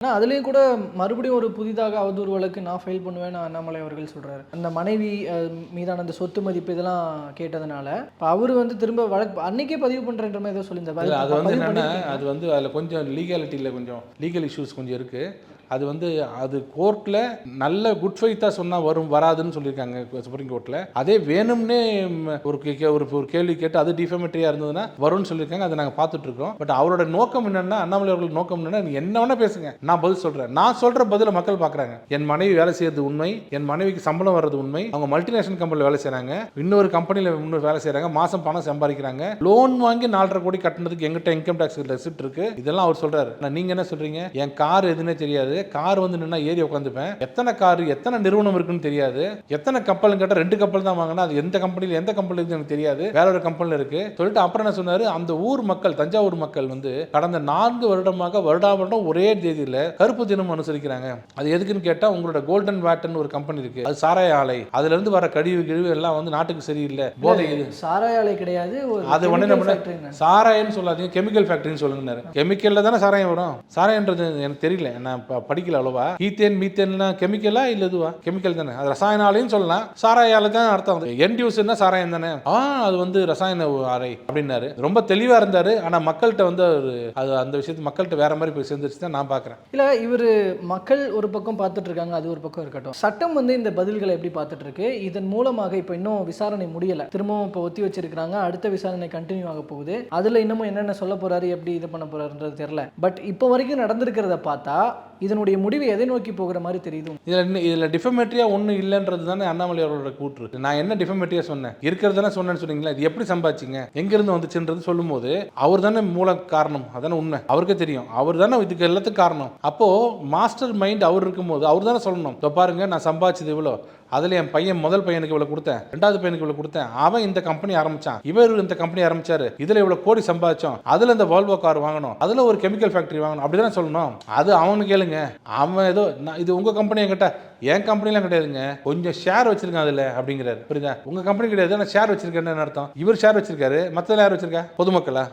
ஆனால் அதுலேயும் கூட மறுபடியும் ஒரு புதிதாக அவதூறு வழக்கு நான் ஃபைல் பண்ணுவேன்னு அண்ணாமலை அவர்கள் சொல்கிறாரு. அந்த மனைவி மீதான அந்த சொத்து மதிப்பு இதெல்லாம் கேட்டதுனால இப்போ அவர் வந்து திரும்ப வழக்கு அன்னைக்கே பதிவு பண்ணுறன்ற மாதிரி ஏதோ சொல்லியிருந்தார். அது வந்து என்னென்னா அது வந்து அதில் கொஞ்சம் லீகாலிட்டியில் கொஞ்சம் லீகல் இஷ்யூஸ் கொஞ்சம் இருக்குது. அது வந்து அது கோர்ட்டில் நல்ல குட் ஃபைத்தாக சொன்னால் வராதுன்னு சொல்லியிருக்காங்க சுப்ரீம் கோர்ட்டில். அதே வேணும்னே ஒரு கேள்வி கேட்டு அது டிஃபமேட்டரியாக இருந்ததுன்னா வரும்னு சொல்லியிருக்காங்க. அதை நாங்கள் பார்த்துட்ருக்கோம். பட் அவரோட நோக்கம் என்னென்னா, அண்ணாமலை அவர்கள் நோக்கம் என்னென்னா, நீ என்ன வேணால் பேசுங்க, நான் பதில் சொல்கிறேன். நான் சொல்கிற பதிலை மக்கள் பார்க்குறாங்க. என் மனைவி வேலை செய்யறது உண்மை, என் மனைவிக்கு சம்பளம் வர்றது உண்மை, அவங்க மல்டிநேஷனல் கம்பெனியில் வேலை செய்கிறாங்க, இன்னொரு கம்பெனியில் இன்னொரு வேலை செய்கிறாங்க, மாதம் பணம் சம்பாதிக்கிறாங்க, லோன் வாங்கி 4.5 கோடி கட்டினதுக்கு எங்கிட்ட இன்கம் டேக்ஸ் ரெசிப்ட் இருக்குது. இதெல்லாம் அவர் சொல்கிறார். நீங்கள் என்ன சொல்கிறீங்க? என் கார் எதுன்னே தெரியாது, கார் வந்து நின்னா ஏறி உட்காந்துப்பேன், எத்தனை கார் எத்தனை நிறுவனம் இருக்குன்னு தெரியாது, எத்தனை கப்பல் கேட்டால் 2 கப்பல் தான் வாங்கினா, அது எந்த கம்பெனியில் எந்த கம்பெனி எனக்கு தெரியாது, வேற ஒரு கம்பெனியில் இருக்கு சொல்லிட்டு அப்புறம் என்ன சொன்னாரு, அந்த ஊர் மக்கள் தஞ்சாவூர் மக்கள் வந்து கடந்த 4 வருடமாக வருடம் ஒரே தேதியில் கருப்பு தினம் அனுசரிக்கிறாங்க. அது எதுக்குன்னு கேட்டால், உங்களோட கோல்டன் வேட்டன் ஒரு கம்பெனி இருக்கு, அது சாராய ஆலை, அதுல இருந்து வர கழிவு எல்லாம் வந்து நாட்டுக்கு சரியில்லை, போதை. இது சாராய ஆலை கிடையாது, அது ஒன்று சாராயன்னு சொல்லாதீங்க, கெமிக்கல் ஃபேக்டரின்னு சொல்லுங்க. கெமிக்கல்ல தானே சாராயம் வரும். சாராயன்றது எனக்கு தெரியல, நான் படிக்கல அவ்வளவா. ஈத்தேன் மீத்தேன்லாம் கெமிக்கலா இல்ல இதுவா? கெமிக்கல் தானே. அது ரசாயன ஆலைன்னு சொல்லலாம், சாராய ஆலை தான் அர்த்தம். எண்ட் யூஸ்னா சாராயம் தானே. அது வந்து ரசாயன ஆலை அப்படின்னாரு. ரொம்ப தெளிவா இருந்தாரு. ஆனா மக்கள்கிட்ட வந்து அது அந்த விஷயத்து மக்கள்கிட்ட வேற மாதிரி போய் சேர்ந்துருச்சு தான் நான் பார்க்குறேன். இல்ல இவர் மக்கள் ஒரு பக்கம் பார்த்துட்டு இருக்காங்க, அது ஒரு பக்கம் இருக்கட்டும். சட்டம் வந்து இந்த பதில்களை எப்படி பார்த்துட்டு இருக்கு? இதன் மூலமாக இப்போ இன்னும் விசாரணை முடியல, திரும்பவும் இப்போ ஒத்தி வச்சிருக்காங்க. அடுத்த விசாரணை கண்டினியூ ஆக போகுது. அதுல இன்னமும் என்னென்ன சொல்ல போறாரு, எப்படி இது பண்ண போறாருன்றது தெரியல. பட் இப்போ வரைக்கும் நடந்திருக்கிறத பார்த்தா இதனுடைய முடிவு எதை நோக்கி போகிற மாதிரி தெரியுது. இதில் டிஃபமேட்ரியா ஒன்றும் இல்லைன்றது தானே அண்ணாமலை அவரோட கூற்று. நான் என்ன டிஃபமேட்ரியா சொன்னேன்? இருக்கிறதானே சொன்னேன்னு சொன்னீங்களா? இது எப்படி சம்பாதிச்சிங்க, எங்கிருந்து வந்துச்சுன்றது சொல்லும் போது அவர் தானே மூல காரணம். அதானே உண்மை, அவருக்கே தெரியும். அவர் தானே இதுக்கு எல்லாத்துக்கும் காரணம். அப்போ மாஸ்டர் மைண்ட் அவர் இருக்கும்போது அவர் தானே சொல்லணும், இப்போ பாருங்க நான் சம்பாதிச்சது இவ்வளோ, அதில் என் பையன் முதல் பையனுக்கு இவ்வளோ கொடுத்தேன், 2வது பையனுக்கு இவ்வளோ கொடுத்தேன், அவன் இந்த கம்பெனி ஆரம்பிச்சான், இவர் இந்த கம்பெனி ஆரம்பிச்சாரு, இதில் இவ்வளோ கோடி சம்பாதிச்சோம், அதில் இந்த வால்வோ கார் வாங்கணும், அதில் ஒரு கெமிக்கல் ஃபேக்டரி வாங்கணும், அப்படி தானே சொல்லணும். அது அவனு கேளுங்க. அவன் ஏதோ இது உங்கள் கம்பெனியை கேட்டால், என் கம்பெனிலாம் கிடையாதுங்க, கொஞ்சம் ஷேர் வச்சிருக்கேன் அதில் அப்படிங்கிறாரு. புரியுதா? உங்கள் கம்பெனி கிடையாது, நான் ஷேர் வச்சிருக்கேன்னு அர்த்தம். இவர் ஷேர் வச்சிருக்காரு, மற்றதில் யார் வச்சிருக்கா? பொதுமக்களா?